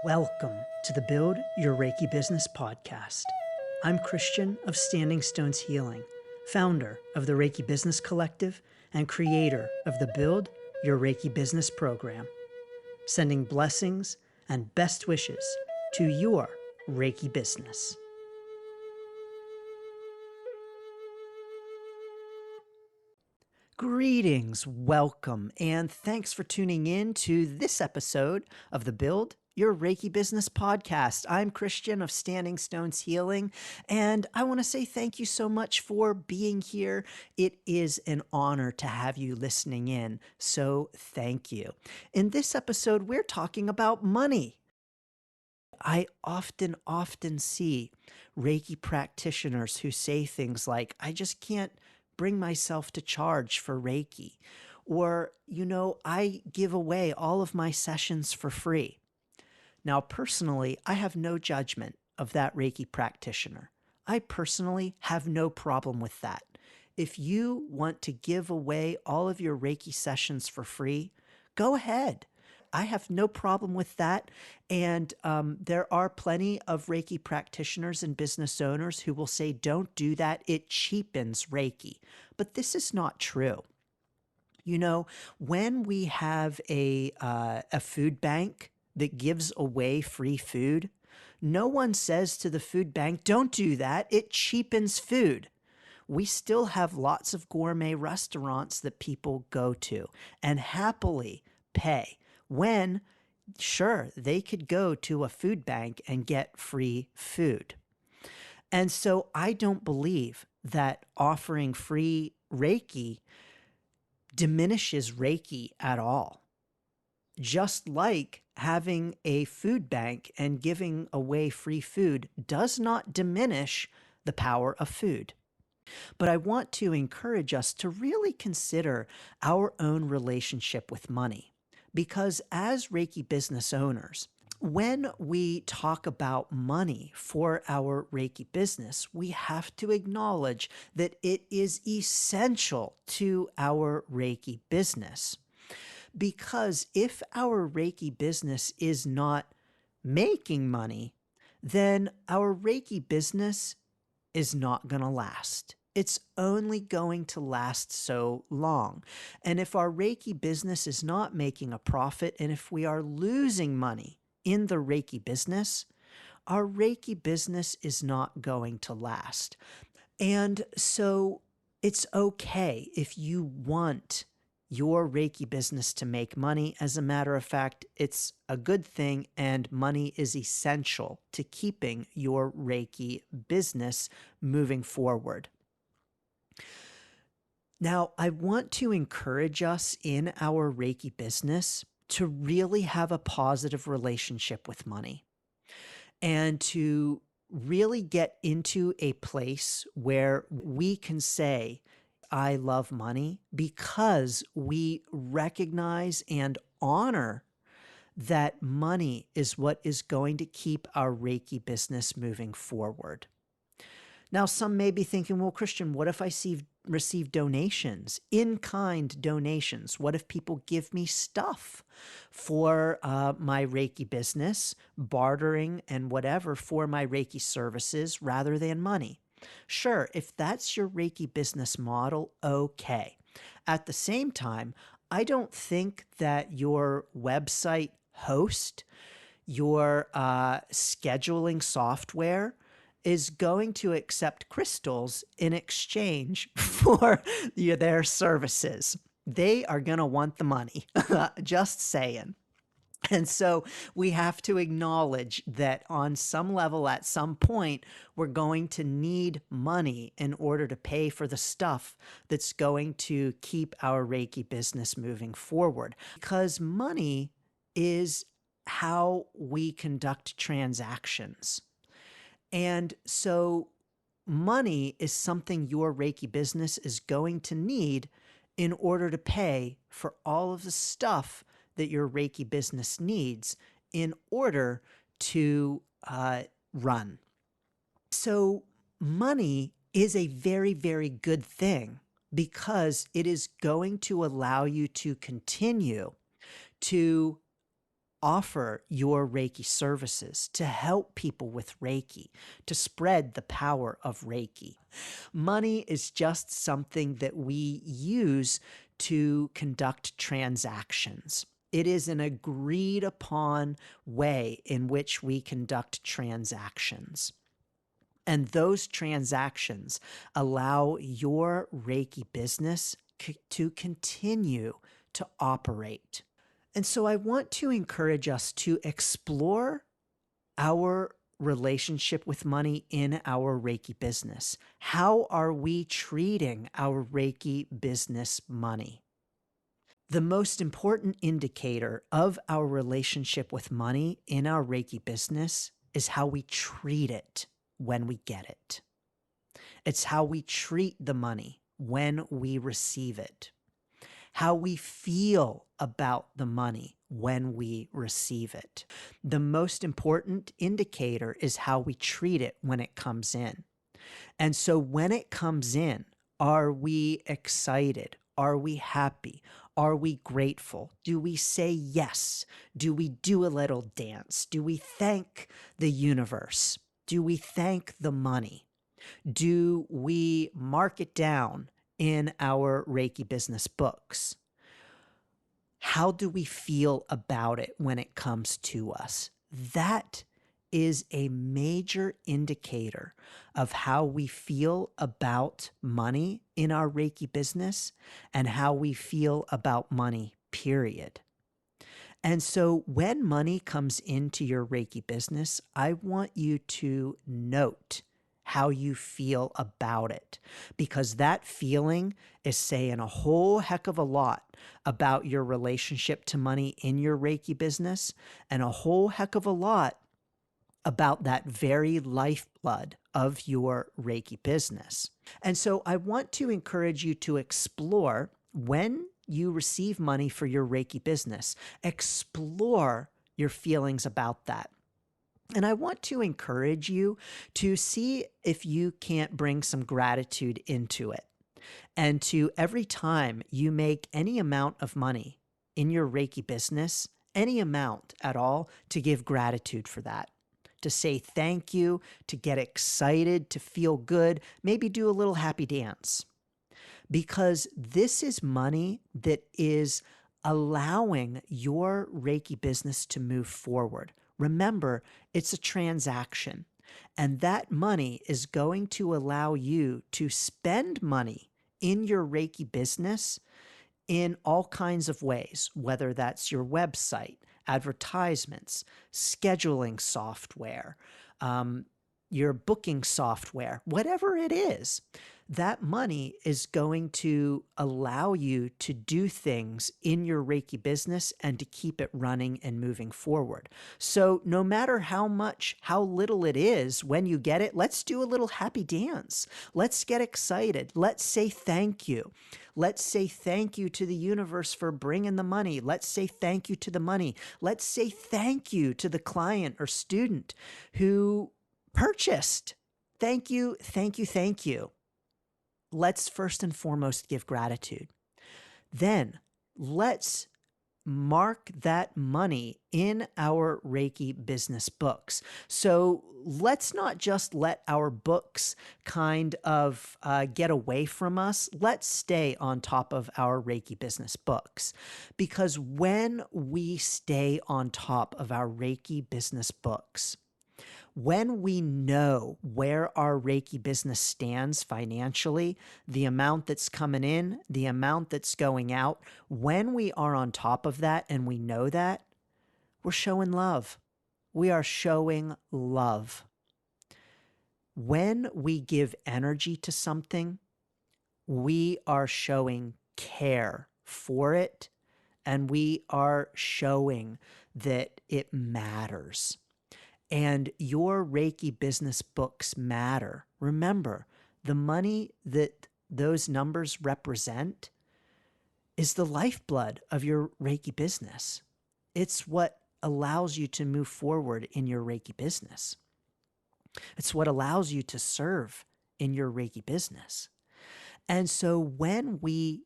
Welcome to the Build Your Reiki Business podcast. I'm Christian of Standing Stones Healing, founder of the Reiki Business Collective and creator of the Build Your Reiki Business program, sending blessings and best wishes to your Reiki business. Greetings, welcome, and thanks for tuning in to this episode of the Build Your Reiki Business podcast. I'm Christian of Standing Stones Healing, and I want to say thank you so much for being here. It is an honor to have you listening in, so thank you. In this episode, we're talking about money. I often see Reiki practitioners who say things like, I just can't bring myself to charge for Reiki. Or, I give away all of my sessions for free. Now, personally, I have no judgment of that Reiki practitioner. I personally have no problem with that. If you want to give away all of your Reiki sessions for free, go ahead. I have no problem with that. And there are plenty of Reiki practitioners and business owners who will say, don't do that. It cheapens Reiki. But this is not true. When we have a food bank that gives away free food, no one says to the food bank, don't do that. It cheapens food. We still have lots of gourmet restaurants that people go to and happily pay when, sure, they could go to a food bank and get free food. And so I don't believe that offering free Reiki diminishes Reiki at all. Just like having a food bank and giving away free food does not diminish the power of food. But I want to encourage us to really consider our own relationship with money. Because as Reiki business owners, when we talk about money for our Reiki business, we have to acknowledge that it is essential to our Reiki business. Because if our Reiki business is not making money, then our Reiki business is not going to last. It's only going to last so long. And if our Reiki business is not making a profit, and if we are losing money in the Reiki business, our Reiki business is not going to last. And so it's okay if you want your Reiki business to make money. As a matter of fact, it's a good thing, and money is essential to keeping your Reiki business moving forward. Now, I want to encourage us in our Reiki business to really have a positive relationship with money and to really get into a place where we can say, I love money, because we recognize and honor that money is what is going to keep our Reiki business moving forward. Now, some may be thinking, well, Christian, what if I receive donations, in-kind donations? What if people give me stuff for my Reiki business, bartering and whatever for my Reiki services rather than money? Sure, if that's your Reiki business model, okay. At the same time, I don't think that your website host, your scheduling software, is going to accept crystals in exchange for their services. They are going to want the money, just saying. And so we have to acknowledge that on some level, at some point, we're going to need money in order to pay for the stuff that's going to keep our Reiki business moving forward. Because money is how we conduct transactions. And so money is something your Reiki business is going to need in order to pay for all of the stuff that your Reiki business needs in order to run. So money is a very, very good thing because it is going to allow you to continue to offer your Reiki services to help people with Reiki, to spread the power of Reiki. Money is just something that we use to conduct transactions. It is an agreed upon way in which we conduct transactions. And those transactions allow your Reiki business to continue to operate. And so I want to encourage us to explore our relationship with money in our Reiki business. How are we treating our Reiki business money? The most important indicator of our relationship with money in our Reiki business is how we treat it when we get it. It's how we treat the money when we receive it. How we feel about the money when we receive it. The most important indicator is how we treat it when it comes in. And so when it comes in, are we excited? Are we happy? Are we grateful? Do we say yes? Do we do a little dance? Do we thank the universe? Do we thank the money? Do we mark it down in our Reiki business books? How do we feel about it when it comes to us? That is a major indicator of how we feel about money in our Reiki business and how we feel about money, period. And so when money comes into your Reiki business, I want you to note how you feel about it, because that feeling is saying a whole heck of a lot about your relationship to money in your Reiki business and a whole heck of a lot about that very lifeblood of your Reiki business. And so I want to encourage you to explore when you receive money for your Reiki business, explore your feelings about that. And I want to encourage you to see if you can't bring some gratitude into it. And to every time you make any amount of money in your Reiki business, any amount at all, to give gratitude for that. To say thank you, to get excited, to feel good, maybe do a little happy dance. Because this is money that is allowing your Reiki business to move forward. Remember, it's a transaction, and that money is going to allow you to spend money in your Reiki business in all kinds of ways, whether that's your website, advertisements, scheduling software, your booking software, whatever it is. That money is going to allow you to do things in your Reiki business and to keep it running and moving forward. So no matter how much, how little it is, when you get it, let's do a little happy dance. Let's get excited. Let's say thank you. Let's say thank you to the universe for bringing the money. Let's say thank you to the money. Let's say thank you to the client or student who purchased. Thank you, thank you, thank you. Let's first and foremost give gratitude. Then let's mark that money in our Reiki business books. So let's not just let our books kind of get away from us. Let's stay on top of our Reiki business books, because when we stay on top of our Reiki business books, when we know where our Reiki business stands financially, the amount that's coming in, the amount that's going out, when we are on top of that and we know that, we're showing love. We are showing love. When we give energy to something, we are showing care for it, and we are showing that it matters. And your Reiki business books matter. Remember, the money that those numbers represent is the lifeblood of your Reiki business. It's what allows you to move forward in your Reiki business. It's what allows you to serve in your Reiki business. And so when we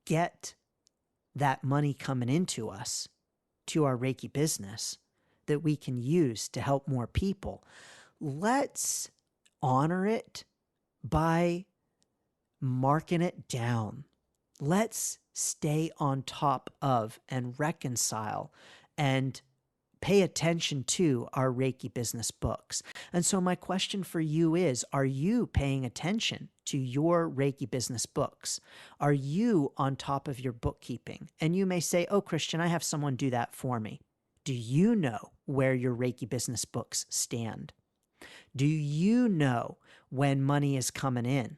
get that money coming into us to our Reiki business that we can use to help more people. Let's honor it by marking it down. Let's stay on top of and reconcile and pay attention to our Reiki business books. And so my question for you is, are you paying attention to your Reiki business books? Are you on top of your bookkeeping? And you may say, oh, Christian, I have someone do that for me. Do you know where your Reiki business books stand? Do you know when money is coming in?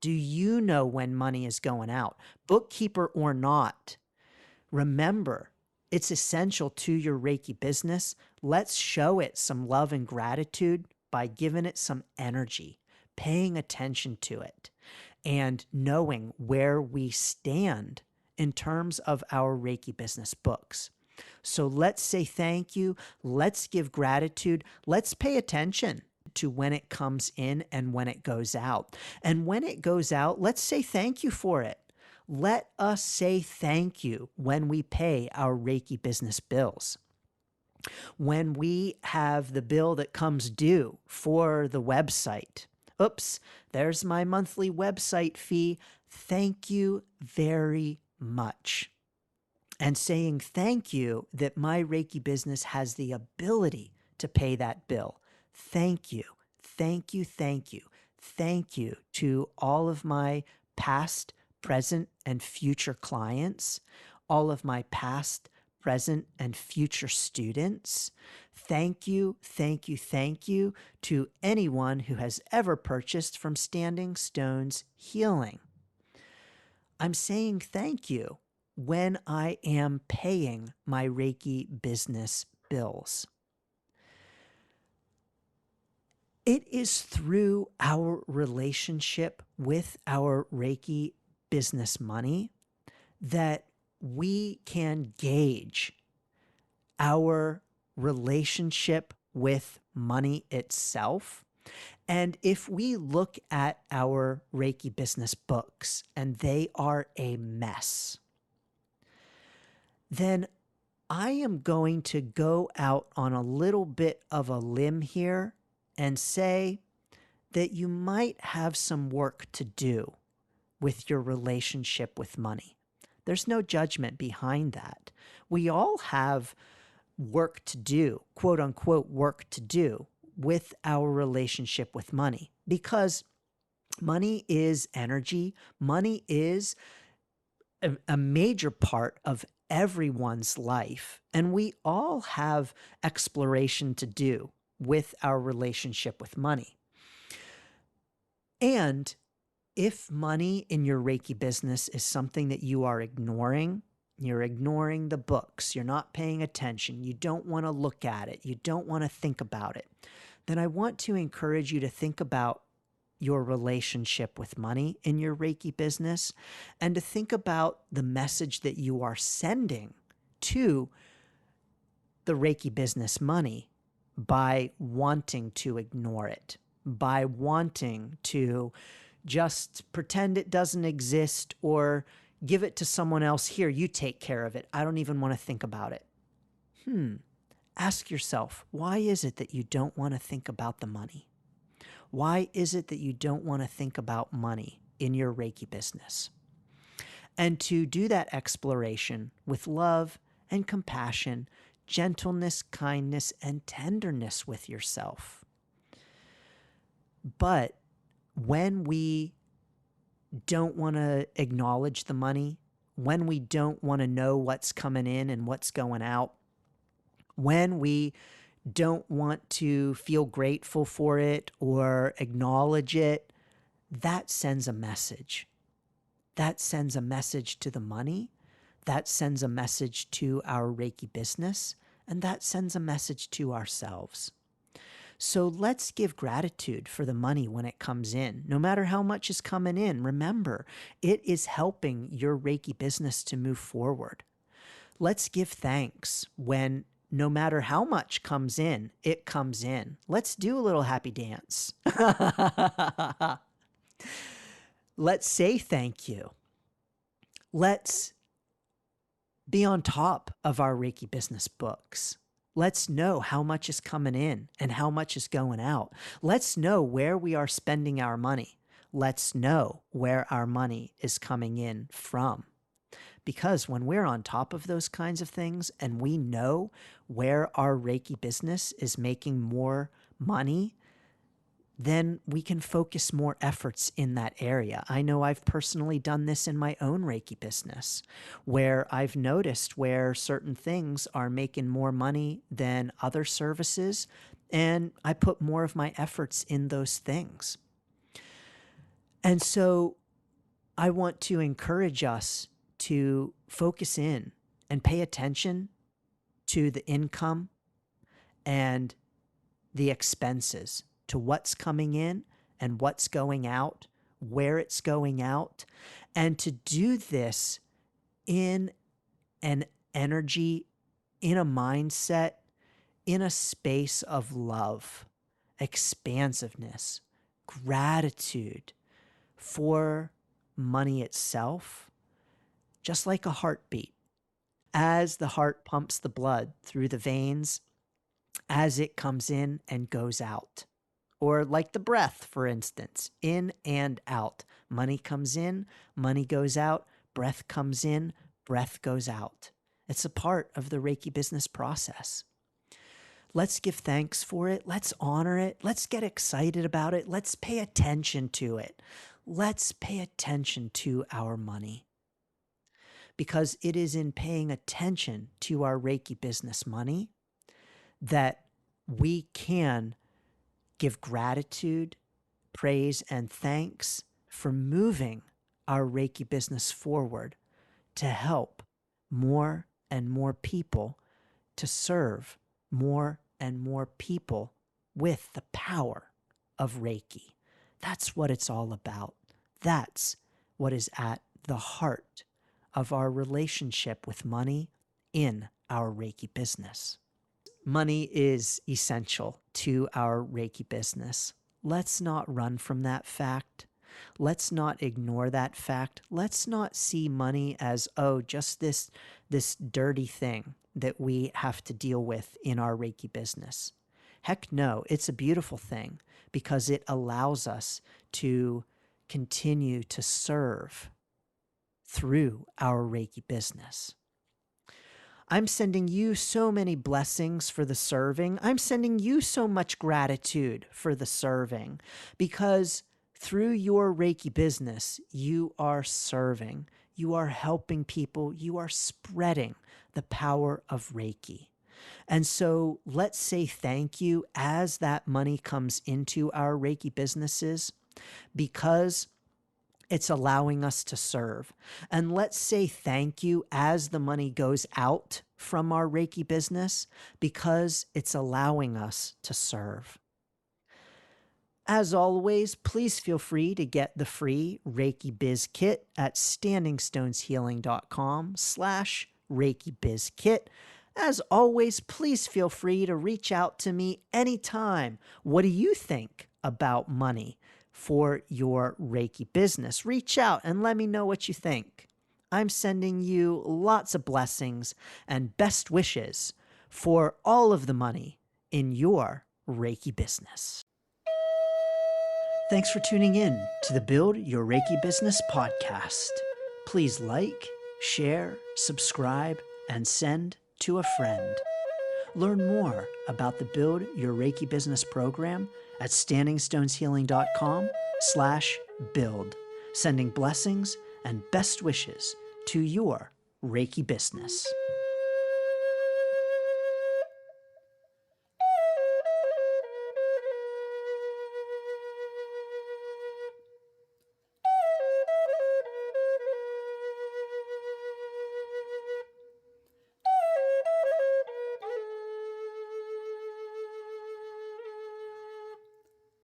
Do you know when money is going out? Bookkeeper or not, remember, it's essential to your Reiki business. Let's show it some love and gratitude by giving it some energy, paying attention to it, and knowing where we stand in terms of our Reiki business books. So let's say thank you. Let's give gratitude. Let's pay attention to when it comes in and when it goes out. And when it goes out, let's say thank you for it. Let us say thank you when we pay our Reiki business bills. When we have the bill that comes due for the website. Oops, there's my monthly website fee. Thank you very much. And saying thank you that my Reiki business has the ability to pay that bill. Thank you, thank you, thank you. Thank you to all of my past, present, and future clients, all of my past, present, and future students. Thank you, thank you, thank you to anyone who has ever purchased from Standing Stones Healing. I'm saying thank you when I am paying my Reiki business bills. It is through our relationship with our Reiki business money that we can gauge our relationship with money itself. And if we look at our Reiki business books and they are a mess, then I am going to go out on a little bit of a limb here and say that you might have some work to do with your relationship with money. There's no judgment behind that. We all have work to do, quote unquote, work to do with our relationship with money, because money is energy. Money is a major part of everyone's life, and we all have exploration to do with our relationship with money. And if money in your Reiki business is something that you are ignoring, you're ignoring the books, you're not paying attention, you don't want to look at it, you don't want to think about it, then I want to encourage you to think about your relationship with money in your Reiki business and to think about the message that you are sending to the Reiki business money by wanting to ignore it, by wanting to just pretend it doesn't exist or give it to someone else. Here, you take care of it. I don't even want to think about it. Ask yourself, why is it that you don't want to think about the money? Why is it that you don't want to think about money in your Reiki business? And to do that exploration with love and compassion, gentleness, kindness, and tenderness with yourself. But when we don't want to acknowledge the money, when we don't want to know what's coming in and what's going out, when we don't want to feel grateful for it or acknowledge it, that sends a message. That sends a message to the money. That sends a message to our Reiki business. And that sends a message to ourselves. So let's give gratitude for the money when it comes in. No matter how much is coming in, remember, it is helping your Reiki business to move forward. Let's give thanks when no matter how much comes in, it comes in. Let's do a little happy dance. Let's say thank you. Let's be on top of our Reiki business books. Let's know how much is coming in and how much is going out. Let's know where we are spending our money. Let's know where our money is coming in from. Because when we're on top of those kinds of things and we know where our Reiki business is making more money, then we can focus more efforts in that area. I know I've personally done this in my own Reiki business, where I've noticed where certain things are making more money than other services, and I put more of my efforts in those things. And so I want to encourage us to focus in and pay attention to the income and the expenses, to what's coming in and what's going out, where it's going out, and to do this in an energy, in a mindset, in a space of love, expansiveness, gratitude for money itself, just like a heartbeat. As the heart pumps the blood through the veins, as it comes in and goes out. Or like the breath, for instance, in and out. Money comes in, money goes out, breath comes in, breath goes out. It's a part of the Reiki business process. Let's give thanks for it. Let's honor it. Let's get excited about it. Let's pay attention to it. Let's pay attention to our money. Because it is in paying attention to our Reiki business money that we can give gratitude, praise, and thanks for moving our Reiki business forward to help more and more people, to serve more and more people with the power of Reiki. That's what it's all about. That's what is at the heart of our relationship with money in our Reiki business. Money is essential to our Reiki business. Let's not run from that fact. Let's not ignore that fact. Let's not see money as, oh, just this dirty thing that we have to deal with in our Reiki business. Heck no, it's a beautiful thing because it allows us to continue to serve through our Reiki business. I'm sending you so many blessings for the serving. I'm sending you so much gratitude for the serving because through your Reiki business, you are serving, you are helping people, you are spreading the power of Reiki. And so let's say thank you as that money comes into our Reiki businesses because it's allowing us to serve. And let's say thank you as the money goes out from our Reiki business because it's allowing us to serve. As always, please feel free to get the free Reiki Biz Kit at standingstoneshealing.com/Reiki Biz Kit. As always, please feel free to reach out to me anytime. What do you think about money for your Reiki business? Reach out and let me know what you think. I'm sending you lots of blessings and best wishes for all of the money in your Reiki business. Thanks for tuning in to the Build Your Reiki Business podcast. Please like, share, subscribe, and send to a friend. Learn more about the Build Your Reiki Business program at standingstoneshealing.com/build. Sending blessings and best wishes to your Reiki business.